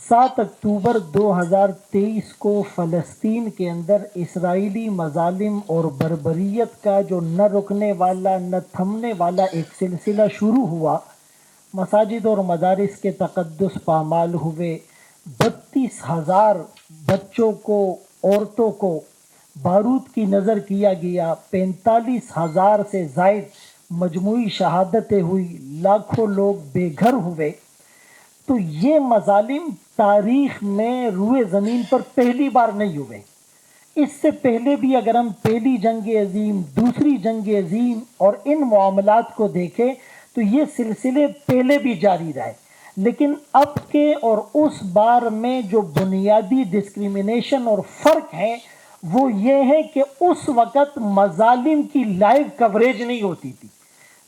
7 اکتوبر 2023 کو فلسطین کے اندر اسرائیلی مظالم اور بربریت کا جو نہ رکنے والا نہ تھمنے والا ایک سلسلہ شروع ہوا، مساجد اور مدارس کے تقدس پامال ہوئے، 32,000 بچوں کو، عورتوں کو بارود کی نظر کیا گیا، 45,000 سے زائد مجموعی شہادتیں ہوئی، لاکھوں لوگ بے گھر ہوئے۔ تو یہ مظالم تاریخ میں روئے زمین پر پہلی بار نہیں ہوئے۔ اس سے پہلے بھی اگر ہم پہلی جنگ عظیم، دوسری جنگ عظیم اور ان معاملات کو دیکھیں تو یہ سلسلے پہلے بھی جاری رہے، لیکن اب کے اور اس بار میں جو بنیادی ڈسکریمنیشن اور فرق ہے وہ یہ ہے کہ اس وقت مظالم کی لائیو کوریج نہیں ہوتی تھی،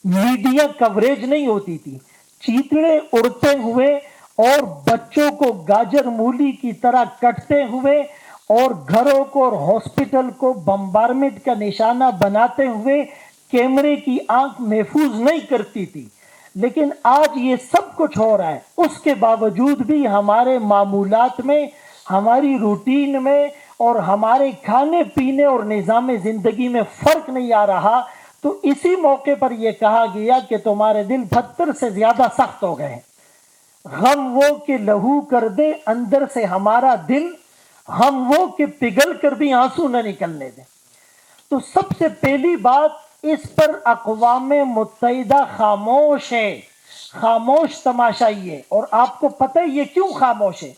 میڈیا کوریج نہیں ہوتی تھی، چیتڑے اڑتے ہوئے اور بچوں کو گاجر مولی کی طرح کٹتے ہوئے اور گھروں کو اور ہاسپٹل کو بمبارمنٹ کا نشانہ بناتے ہوئے کیمرے کی آنکھ محفوظ نہیں کرتی تھی۔ لیکن آج یہ سب کچھ ہو رہا ہے، اس کے باوجود بھی ہمارے معمولات میں، ہماری روٹین میں اور ہمارے کھانے پینے اور نظام زندگی میں فرق نہیں آ رہا۔ تو اسی موقع پر یہ کہا گیا کہ تمہارے دل پتھر سے زیادہ سخت ہو گئے ہیں، غم وہ کہ لہو کر دے اندر سے ہمارا دل، ہم وہ کہ پگھل کر بھی آنسو نہ نکلنے دیں۔ تو سب سے پہلی بات، اس پر اقوام متحدہ خاموش ہے، خاموش تماشائی ہے۔ اور آپ کو پتہ ہے یہ کیوں خاموش ہے؟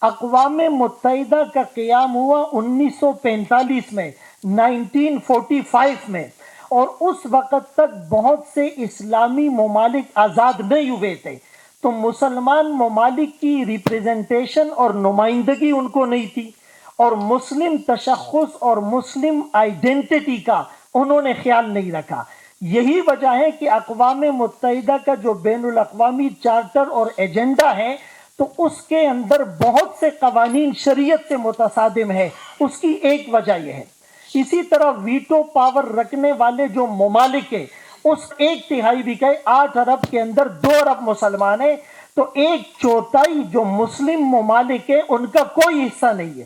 اقوام متحدہ کا قیام ہوا 1945 میں، 1945 میں، اور اس وقت تک بہت سے اسلامی ممالک آزاد نہیں ہوئے تھے، تو مسلمان ممالک کی ریپریزنٹیشن اور نمائندگی ان کو نہیں تھی، اور مسلم تشخص اور مسلم آئیڈینٹی کا انہوں نے خیال نہیں رکھا۔ یہی وجہ ہے کہ اقوام متحدہ کا جو بین الاقوامی چارٹر اور ایجنڈا ہے تو اس کے اندر بہت سے قوانین شریعت سے متصادم ہے، اس کی ایک وجہ یہ ہے۔ اسی طرح ویٹو پاور رکھنے والے جو ممالک ہیں، اس 1/3 بھی کہے 8 ارب کے اندر 2 ارب مسلمان ہیں، تو 1/4 جو مسلم ممالک ہیں ان کا کوئی حصہ نہیں ہے۔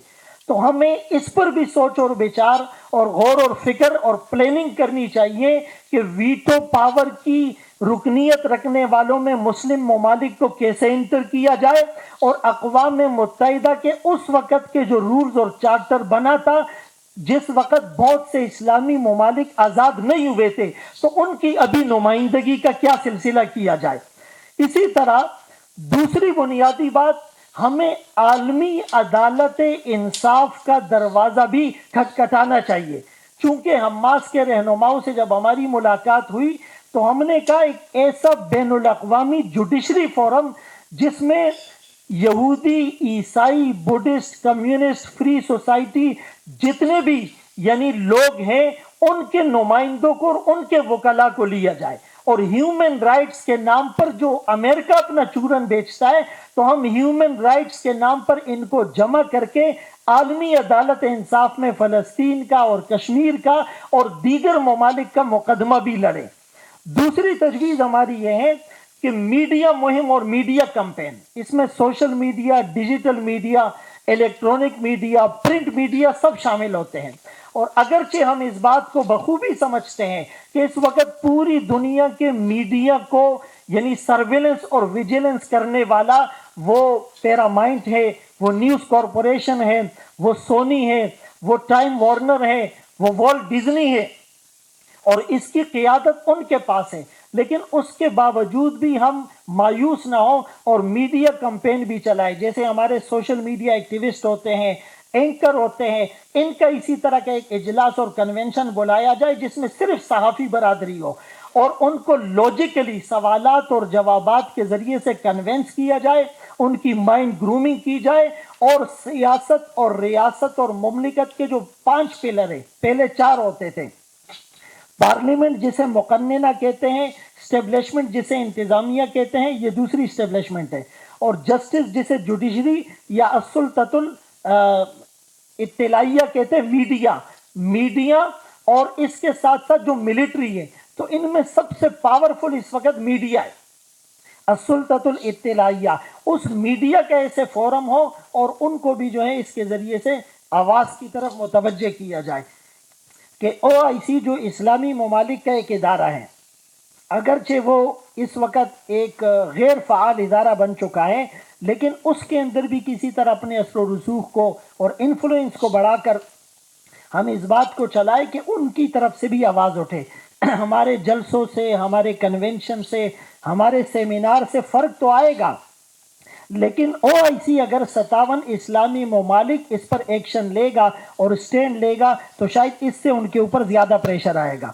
تو ہمیں اس پر بھی سوچ اور بچار اور غور اور فکر اور پلاننگ کرنی چاہیے کہ ویٹو پاور کی رکنیت رکھنے والوں میں مسلم ممالک کو کیسے انٹر کیا جائے، اور اقوام متحدہ کے اس وقت کے جو رولز اور چارٹر بنا تھا، جس وقت بہت سے اسلامی ممالک آزاد نہیں ہوئے تھے، تو ان کی ابھی نمائندگی کا کیا سلسلہ کیا جائے۔ اسی طرح دوسری بنیادی بات، ہمیں عالمی عدالت انصاف کا دروازہ بھی کھٹکھٹانا چاہیے۔ چونکہ حماس کے رہنماؤں سے جب ہماری ملاقات ہوئی تو ہم نے کہا ایک ایسا بین الاقوامی جوڈیشری فورم جس میں یہودی، عیسائی، بدھسٹ، کمیونسٹ، فری سوسائٹی جتنے بھی یعنی لوگ ہیں ان کے نمائندوں کو اور ان کے وکلاء کو لیا جائے، اور ہیومن رائٹس کے نام پر جو امریکہ اپنا چورن بیچتا ہے تو ہم ہیومن رائٹس کے نام پر ان کو جمع کر کے عالمی عدالت انصاف میں فلسطین کا اور کشمیر کا اور دیگر ممالک کا مقدمہ بھی لڑیں۔ دوسری تجویز ہماری یہ ہے کہ میڈیا مہم اور میڈیا کمپین، اس میں social media, digital media, electronic media, print media سب شامل ہوتے ہیں۔ اور اگرچہ ہم اس بات کو بخوبی سمجھتے ہیں کہ اس وقت پوری دنیا کے میڈیا کو یعنی سرویلنس اور ویجیلنس کرنے والا وہ پیراماؤنٹ ہے، وہ نیوز کارپوریشن ہے، وہ سونی ہے، وہ ٹائم وارنر ہے، وہ والٹ ڈزنی ہے، اور اس کی قیادت ان کے پاس ہے، لیکن اس کے باوجود بھی ہم مایوس نہ ہوں اور میڈیا کمپین بھی چلائیں۔ جیسے ہمارے سوشل میڈیا ایکٹیوسٹ ہوتے ہیں، اینکر ہوتے ہیں، ان کا اسی طرح کا ایک اجلاس اور کنونشن بلایا جائے جس میں صرف صحافی برادری ہو، اور ان کو لاجیکلی سوالات اور جوابات کے ذریعے سے کنونس کیا جائے، ان کی مائنڈ گرومنگ کی جائے، اور سیاست اور ریاست اور مملکت کے جو 5 پلر ہیں، پہلے 4 ہوتے تھے، پارلیمنٹ جسے مقننہ کہتے ہیں، اسٹیبلشمنٹ جسے انتظامیہ کہتے ہیں، یہ دوسری اسٹیبلشمنٹ ہے، اور جسٹس جسے جوڈیشری یا السلطۃ الاطلاعیہ کہتے ہیں، میڈیا اور اس کے ساتھ ساتھ جو ملٹری ہے، تو ان میں سب سے پاورفل اس وقت میڈیا ہے۔ السلطۃ الاطلاعیہ، اس میڈیا کا ایسے فورم ہو اور ان کو بھی جو ہے اس کے ذریعے سے آواز کی طرف متوجہ کیا جائے کہ OIC جو اسلامی ممالک کا ایک ادارہ ہے، اگرچہ وہ اس وقت ایک غیر فعال ادارہ بن چکا ہے، لیکن اس کے اندر بھی کسی طرح اپنے اثر و رسوخ کو اور انفلوئنس کو بڑھا کر ہم اس بات کو چلائیں کہ ان کی طرف سے بھی آواز اٹھے۔ ہمارے جلسوں سے، ہمارے کنونشن سے، ہمارے سیمینار سے فرق تو آئے گا، لیکن OIC اگر 57 اسلامی ممالک اس پر ایکشن لے گا اور اسٹینڈ لے گا تو شاید اس سے ان کے اوپر زیادہ پریشر آئے گا۔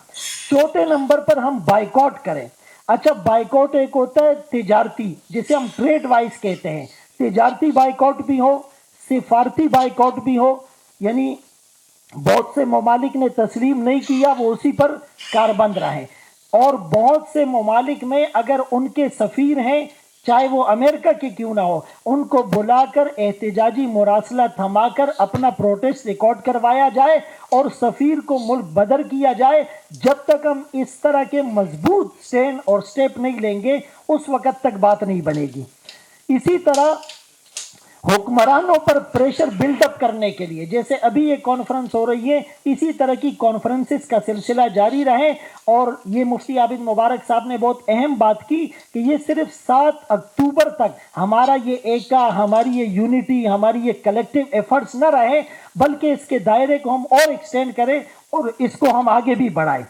چوتھے نمبر پر ہم بائیکاٹ کریں۔ اچھا، بائیکاٹ ایک ہوتا ہے تجارتی، جسے ہم ٹریڈ وائز کہتے ہیں، تجارتی بائیکاٹ بھی ہو، سفارتی بائیکاٹ بھی ہو، یعنی بہت سے ممالک نے تسلیم نہیں کیا، وہ اسی پر کاربند رہے، اور بہت سے ممالک میں اگر ان کے سفیر ہیں، چاہے وہ امریکہ کے کیوں نہ ہو، ان کو بلا کر احتجاجی مراسلہ تھما کر اپنا پروٹیسٹ ریکارڈ کروایا جائے اور سفیر کو ملک بدر کیا جائے۔ جب تک ہم اس طرح کے مضبوط سٹینڈ اور سٹیپ نہیں لیں گے اس وقت تک بات نہیں بنے گی۔ اسی طرح حکمرانوں پر پریشر بلڈ اپ کرنے کے لیے، جیسے ابھی یہ کانفرنس ہو رہی ہے، اسی طرح کی کانفرنسز کا سلسلہ جاری رہے، اور یہ مفتی عابد مبارک صاحب نے بہت اہم بات کی کہ یہ صرف 7 اکتوبر تک ہمارا یہ ایکا، ہماری یہ یونٹی، ہماری یہ کلیکٹیو ایفرٹس نہ رہے، بلکہ اس کے دائرے کو ہم اور ایکسٹینڈ کریں اور اس کو ہم آگے بھی بڑھائیں۔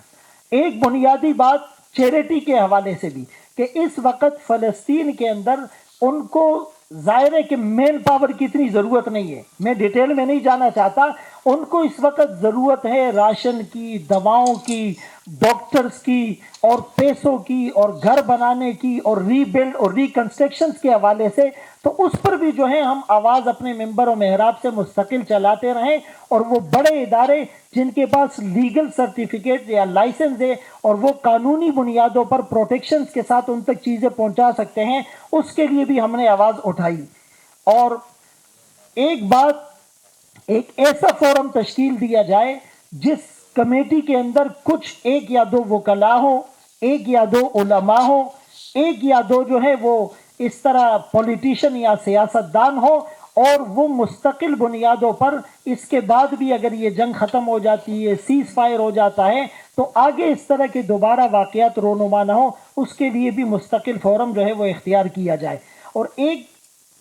ایک بنیادی بات چیریٹی کے حوالے سے بھی، کہ اس وقت فلسطین کے اندر ان کو ظاہر ہے کہ مین پاور کی اتنی ضرورت نہیں ہے، میں ڈیٹیل میں نہیں جانا چاہتا، ان کو اس وقت ضرورت ہے راشن کی، دواؤں کی، ڈاکٹرز کی، اور پیسوں کی، اور گھر بنانے کی، اور ری بلڈ اور ریکنسٹرکشنز کے حوالے سے۔ تو اس پر بھی جو ہے ہم آواز اپنے ممبر و محراب سے مستقل چلاتے رہیں، اور وہ بڑے ادارے جن کے پاس لیگل سرٹیفکیٹ یا لائسنس ہے اور وہ قانونی بنیادوں پر پروٹیکشنز کے ساتھ ان تک چیزیں پہنچا سکتے ہیں، اس کے لیے بھی ہم نے آواز اٹھائی۔ اور ایک بات، ایک ایسا فورم تشکیل دیا جائے جس کمیٹی کے اندر کچھ 1 یا 2 وکلاء ہوں، 1 یا 2 علماء ہوں، 1 یا 2 جو ہے وہ اس طرح پولیٹیشین یا سیاستدان ہو، اور وہ مستقل بنیادوں پر اس کے بعد بھی اگر یہ جنگ ختم ہو جاتی ہے، سیز فائر ہو جاتا ہے، تو آگے اس طرح کے دوبارہ واقعات رونما نہ ہو، اس کے لیے بھی مستقل فورم جو ہے وہ اختیار کیا جائے۔ اور ایک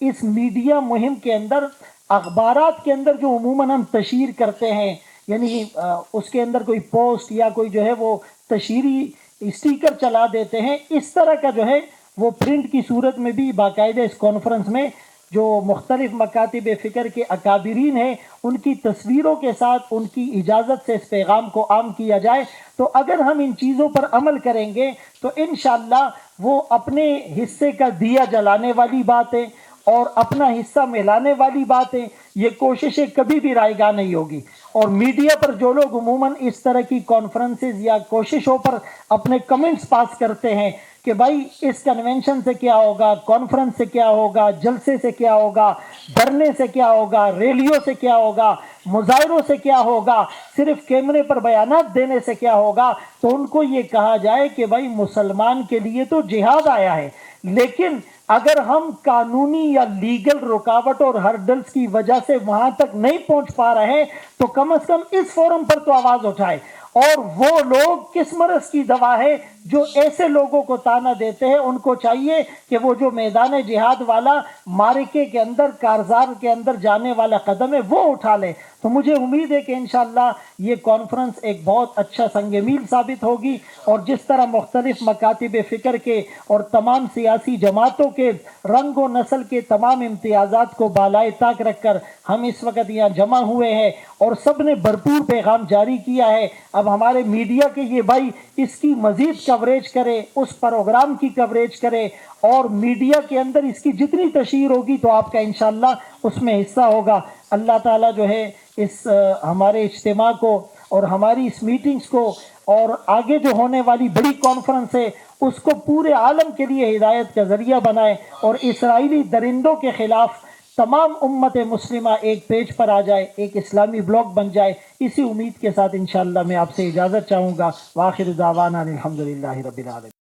اس میڈیا مہم کے اندر اخبارات کے اندر جو عموماً ہم تشہیر کرتے ہیں، یعنی اس کے اندر کوئی پوسٹ یا کوئی جو ہے وہ تشہیری اسٹیکر چلا دیتے ہیں، اس طرح کا جو ہے وہ پرنٹ کی صورت میں بھی باقاعدہ اس کانفرنس میں جو مختلف مکاتب فکر کے اکابرین ہیں ان کی تصویروں کے ساتھ ان کی اجازت سے اس پیغام کو عام کیا جائے۔ تو اگر ہم ان چیزوں پر عمل کریں گے تو انشاءاللہ وہ اپنے حصے کا دیا جلانے والی باتیں اور اپنا حصہ ملانے والی باتیں، یہ کوششیں کبھی بھی رائے گاہ نہیں ہوگی۔ اور میڈیا پر جو لوگ عموماً اس طرح کی کانفرنسز یا کوششوں پر اپنے کمنٹس پاس کرتے ہیں کہ بھائی اس کنونشن سے کیا ہوگا، کانفرنس سے کیا ہوگا، جلسے سے کیا ہوگا، دھرنے سے کیا ہوگا، ریلیوں سے کیا ہوگا، مظاہروں سے کیا ہوگا، صرف کیمرے پر بیانات دینے سے کیا ہوگا، تو ان کو یہ کہا جائے کہ بھائی مسلمان کے لیے تو جہاد آیا ہے، لیکن اگر ہم قانونی یا لیگل رکاوٹ اور ہرڈلز کی وجہ سے وہاں تک نہیں پہنچ پا رہے تو کم از کم اس فورم پر تو آواز اٹھائے۔ اور وہ لوگ کس مرض کی دوا ہے جو ایسے لوگوں کو تانا دیتے ہیں، ان کو چاہیے کہ وہ جو میدان جہاد والا معرکے کے اندر، کارزار کے اندر جانے والا قدم ہے وہ اٹھا لیں۔ تو مجھے امید ہے کہ انشاءاللہ یہ کانفرنس ایک بہت اچھا سنگ میل ثابت ہوگی، اور جس طرح مختلف مکاتب فکر کے اور تمام سیاسی جماعتوں کے رنگ و نسل کے تمام امتیازات کو بالائے طاق رکھ کر ہم اس وقت یہاں جمع ہوئے ہیں اور سب نے بھرپور پیغام جاری کیا ہے، اب ہمارے میڈیا کے یہ بھائی اس کی مزید کوریج کرے، اس پروگرام کی کوریج کرے، اور میڈیا کے اندر اس کی جتنی تشہیر ہوگی تو آپ کا انشاءاللہ اس میں حصہ ہوگا۔ اللہ تعالیٰ جو ہے اس ہمارے اجتماع کو اور ہماری اس میٹنگز کو اور آگے جو ہونے والی بڑی کانفرنس ہے اس کو پورے عالم کے لیے ہدایت کا ذریعہ بنائے، اور اسرائیلی درندوں کے خلاف تمام امت مسلمہ ایک پیج پر آ جائے، ایک اسلامی بلاک بن جائے۔ اسی امید کے ساتھ انشاءاللہ میں آپ سے اجازت چاہوں گا۔ وآخر دعوانا الحمدللہ رب العالمین۔